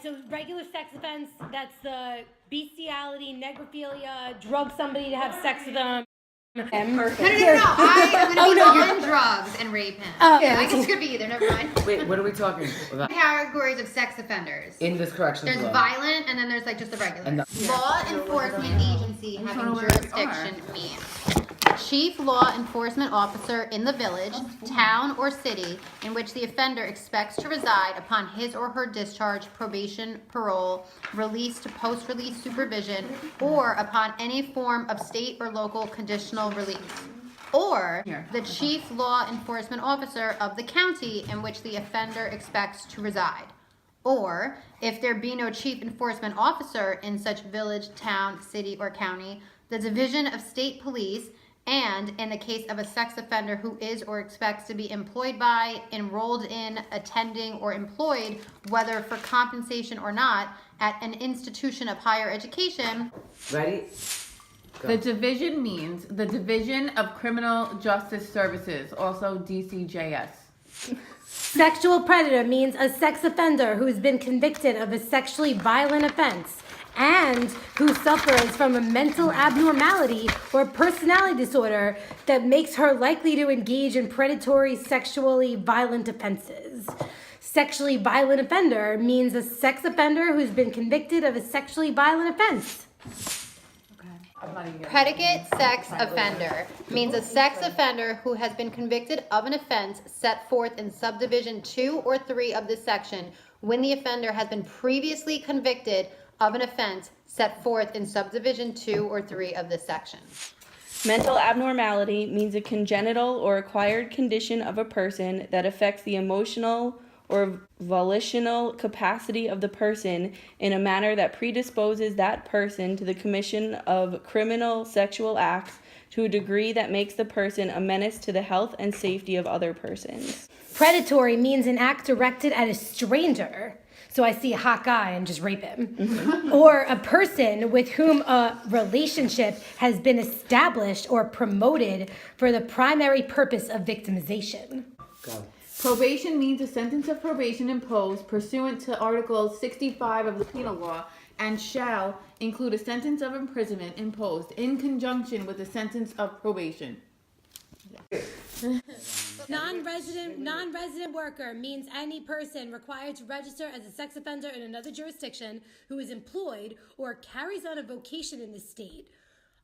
so regular sex offense, that's the bestiality, necrophilia, drug somebody to have sex with them. Perfect. No. I'm going to be on drugs and rape him. I guess it could be either. Never mind. Wait, what are we talking about? Categories of sex offenders. In this corrections There's law. violent, and then there's like just the regular. Law enforcement agency having jurisdiction means chief law enforcement officer in the village, town, or city in which the offender expects to reside upon his or her discharge, probation, parole, release to post-release supervision, or upon any form of state or local conditional release. Or the chief law enforcement officer of the county in which the offender expects to reside. Or, if there be no chief enforcement officer in such village, town, city, or county, the division of state police, and in the case of a sex offender who is or expects to be employed by, enrolled in, attending, or employed, whether for compensation or not, at an institution of higher education. Ready? Go. The division means the Division of Criminal Justice Services, also DCJS. Sexual predator means a sex offender who has been convicted of a sexually violent offense and who suffers from a mental abnormality or personality disorder that makes her likely to engage in predatory sexually violent offenses. Sexually violent offender means a sex offender who's been convicted of a sexually violent offense. Predicate sex offender means a sex offender who has been convicted of an offense set forth in subdivision 2 or 3 of this section when the offender has been previously convicted of an offense set forth in subdivision 2 or 3 of this section. Mental abnormality means a congenital or acquired condition of a person that affects the emotional or volitional capacity of the person in a manner that predisposes that person to the commission of criminal sexual acts to a degree that makes the person a menace to the health and safety of other persons. Predatory means an act directed at a stranger. So I see a hot guy and just rape him. Mm-hmm. Or a person with whom a relationship has been established or promoted for the primary purpose of victimization. Go. Probation means a sentence of probation imposed pursuant to Article 65 of the Penal Law and shall include a sentence of imprisonment imposed in conjunction with a sentence of probation. Non-resident worker means any person required to register as a sex offender in another jurisdiction who is employed or carries on a vocation in the state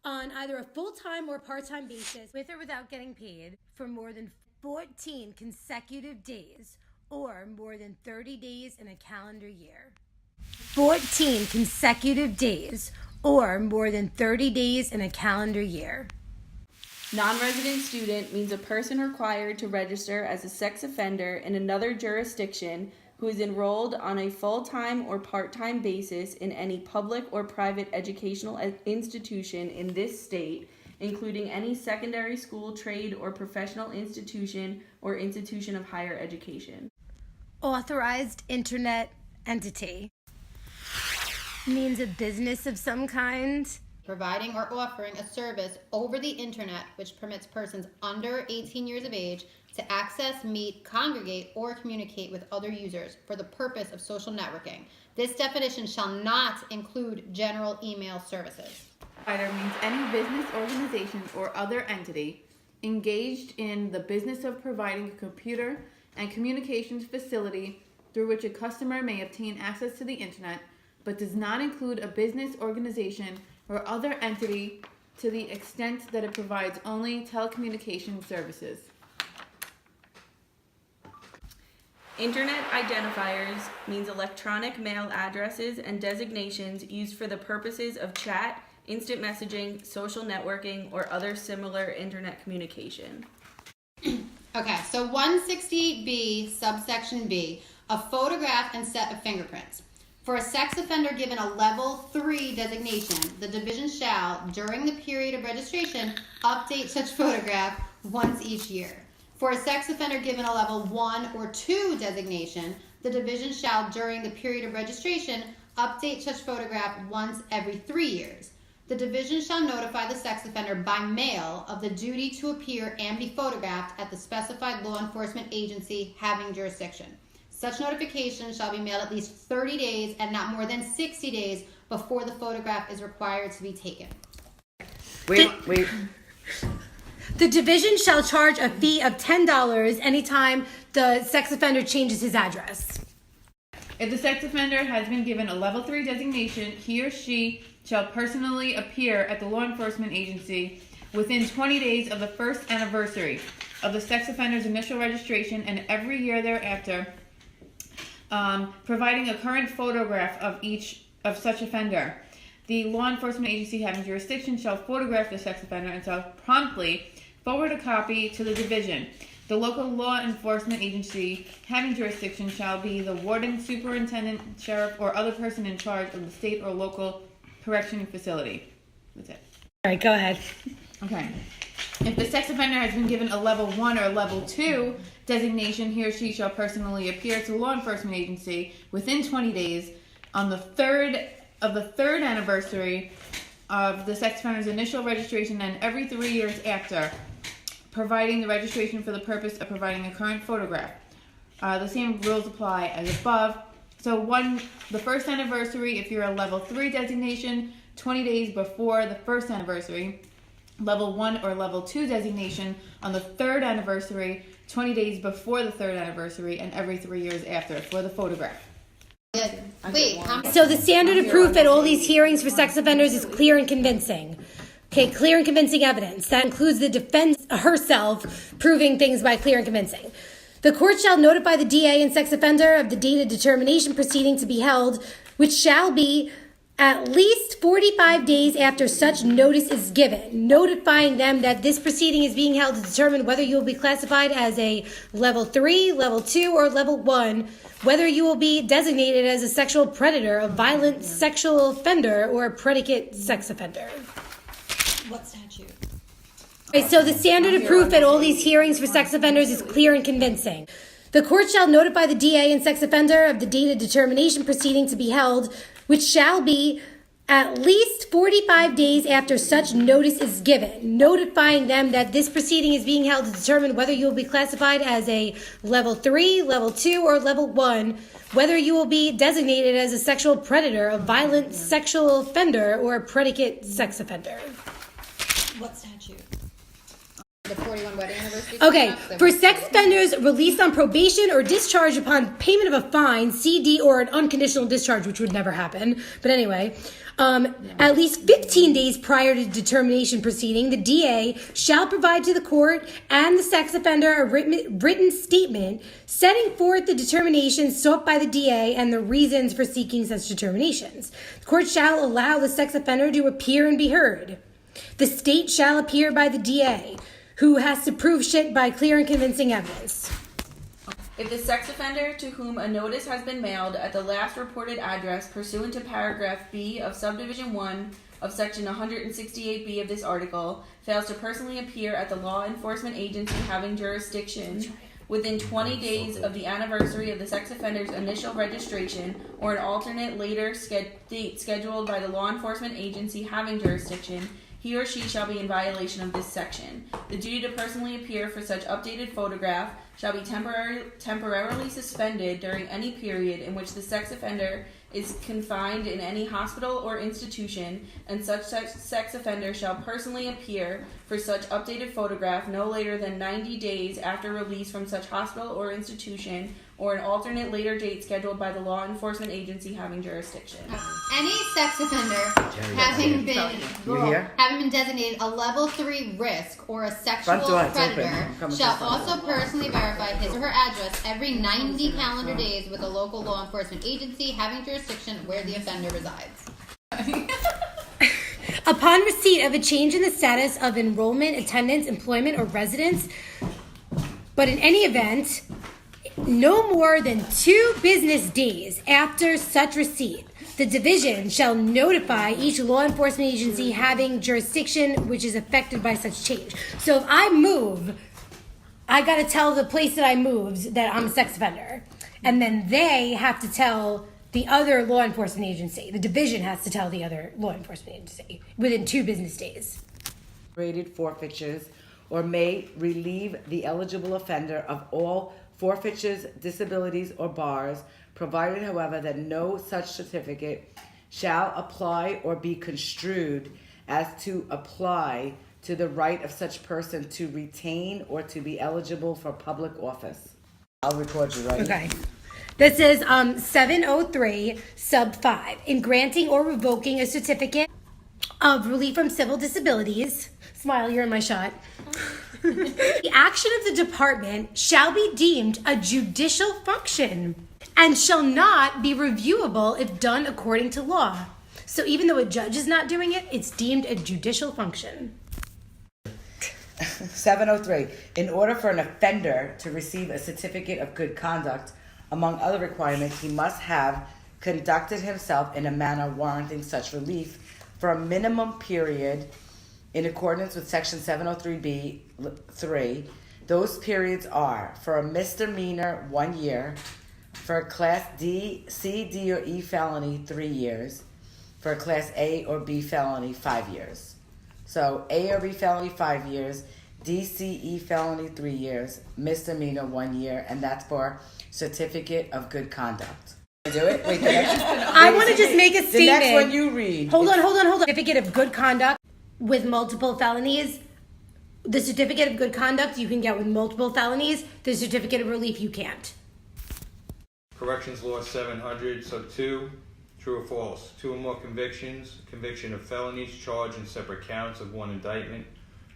on either a full-time or part-time basis with or without getting paid for more than 14 consecutive days or more than 30 days in a calendar year. 14 consecutive days or more than 30 days in a calendar year. Non-resident student means a person required to register as a sex offender in another jurisdiction who is enrolled on a full-time or part-time basis in any public or private educational institution in this state, including any secondary school, trade, or professional institution or institution of higher education. Authorized internet entity means a business of some kind. Providing or offering a service over the internet which permits persons under 18 years of age to access, meet, congregate, or communicate with other users for the purpose of social networking. This definition shall not include general email services. Provider means any business, organization, or other entity engaged in the business of providing a computer and communications facility through which a customer may obtain access to the internet, but does not include a business, organization, or other entity to the extent that it provides only telecommunication services. Internet identifiers means electronic mail addresses and designations used for the purposes of chat, instant messaging, social networking, or other similar internet communication. Okay, so 160B, subsection B, a photograph and set of fingerprints. For a sex offender given a level 3 designation, the division shall, during the period of registration, update such photograph once each year. For a sex offender given a level 1 or 2 designation, the division shall, during the period of registration, update such photograph once every 3 years. The division shall notify the sex offender by mail of the duty to appear and be photographed at the specified law enforcement agency having jurisdiction. Such notification shall be mailed at least 30 days and not more than 60 days before the photograph is required to be taken. Wait. The division shall charge a fee of $10 anytime the sex offender changes his address. If the sex offender has been given a level 3 designation, he or she shall personally appear at the law enforcement agency within 20 days of the first anniversary of the sex offender's initial registration and every year thereafter, providing a current photograph of such offender. The law enforcement agency having jurisdiction shall photograph the sex offender and shall promptly forward a copy to the division. The local law enforcement agency having jurisdiction shall be the warden, superintendent, sheriff, or other person in charge of the state or local correctional facility. That's it. All right, go ahead. Okay. If the sex offender has been given a level 1 or level 2 designation, he or she shall personally appear to the law enforcement agency within 20 days on the third anniversary of the sex offender's initial registration and every 3 years after, providing the registration for the purpose of providing a current photograph. The same rules apply as above. So the first anniversary, if you're a level 3 designation, 20 days before the first anniversary. Level 1 or level 2 designation on the third anniversary, 20 days before the third anniversary, and every 3 years after for the photograph. Wait, So the standard of proof at all these hearings for sex offenders is clear and convincing. Okay, clear and convincing evidence. That includes the defense herself proving things by clear and convincing. The court shall notify the DA and sex offender of the date of determination proceeding to be held, which shall be at least 45 days after such notice is given, notifying them that this proceeding is being held to determine whether you will be classified as a level 3, level 2, or level 1, whether you will be designated as a sexual predator, a violent sexual offender, or a predicate sex offender. what statute? Okay, so the standard of proof at all these hearings for sex offenders is clear and convincing. The court shall notify the DA and sex offender of the date of determination proceeding to be held, which shall be at least 45 days after such notice is given, notifying them that this proceeding is being held to determine whether you will be classified as a level 3, level 2, or level 1, whether you will be designated as a sexual predator, a violent sexual offender, or a predicate sex offender. What statute? The 41 wedding anniversary. Okay, for sex offenders released on probation or discharged upon payment of a fine, CD, or an unconditional discharge, which would never happen. But anyway, at least 15 days prior to determination proceeding, the DA shall provide to the court and the sex offender a written statement setting forth the determinations sought by the DA and the reasons for seeking such determinations. The court shall allow the sex offender to appear and be heard. The state shall appear by the DA, who has to prove shit by clear and convincing evidence. If the sex offender to whom a notice has been mailed at the last reported address pursuant to paragraph B of subdivision 1 of section 168B of this article fails to personally appear at the law enforcement agency having jurisdiction within 20 days of the anniversary of the sex offender's initial registration or an alternate later date scheduled by the law enforcement agency having jurisdiction, he or she shall be in violation of this section. The duty to personally appear for such updated photograph shall be temporarily suspended during any period in which the sex offender is confined in any hospital or institution, and such sex offender shall personally appear for such updated photograph no later than 90 days after release from such hospital or institution, or an alternate later date scheduled by the law enforcement agency having jurisdiction. Any sex offender having been designated a level 3 risk or a sexual predator shall also personally verify his or her address every 90 calendar days with a local law enforcement agency having jurisdiction where the offender resides. Upon receipt of a change in the status of enrollment, attendance, employment, or residence, but in any event, no more than 2 business days after such receipt, the division shall notify each law enforcement agency having jurisdiction which is affected by such change. So if I move, I got to tell the place that I moved that I'm a sex offender. And then they have to tell the other law enforcement agency. The division has to tell the other law enforcement agency within 2 business days. Rated forfeitures or may relieve the eligible offender of all forfeitures, disabilities, or bars, provided, however, that no such certificate shall apply or be construed as to apply to the right of such person to retain or to be eligible for public office. I'll record you, right? Okay. This is 703 sub 5. In granting or revoking a certificate of relief from civil disabilities, smile, you're in my shot. The action of the department shall be deemed a judicial function and shall not be reviewable if done according to law. So even though a judge is not doing it, it's deemed a judicial function. 703. In order for an offender to receive a certificate of good conduct, among other requirements, he must have conducted himself in a manner warranting such relief for a minimum period in accordance with Section 703B(3). Those periods are: for a misdemeanor, 1 year; for a Class D, C, D, or E felony, 3 years; for a Class A or B felony, 5 years. So A or B felony, 5 years; D, C, E felony, 3 years; misdemeanor, 1 year, and that's for certificate of good conduct. Do it? Wait, the next I want to just make a statement. The next one you read. Hold on. Certificate of good conduct with multiple felonies. The certificate of good conduct you can get with multiple felonies. The certificate of relief you can't. Corrections Law 700, Sub 2, true or false? 2 or more convictions, conviction of felonies charged in separate counts of one indictment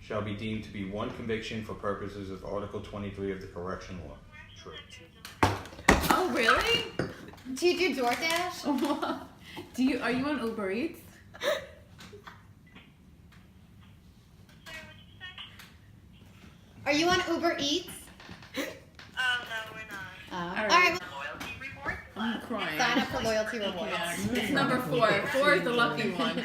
shall be deemed to be one conviction for purposes of Article 23 of the Correction Law. True. Oh, really? Do you do DoorDash? Are you on Uber Eats? Are you on Uber Eats? Oh, no, we're not. All right. Loyalty reward? I'm crying. Sign up for loyalty rewards. It's number 4. 4 is the lucky one.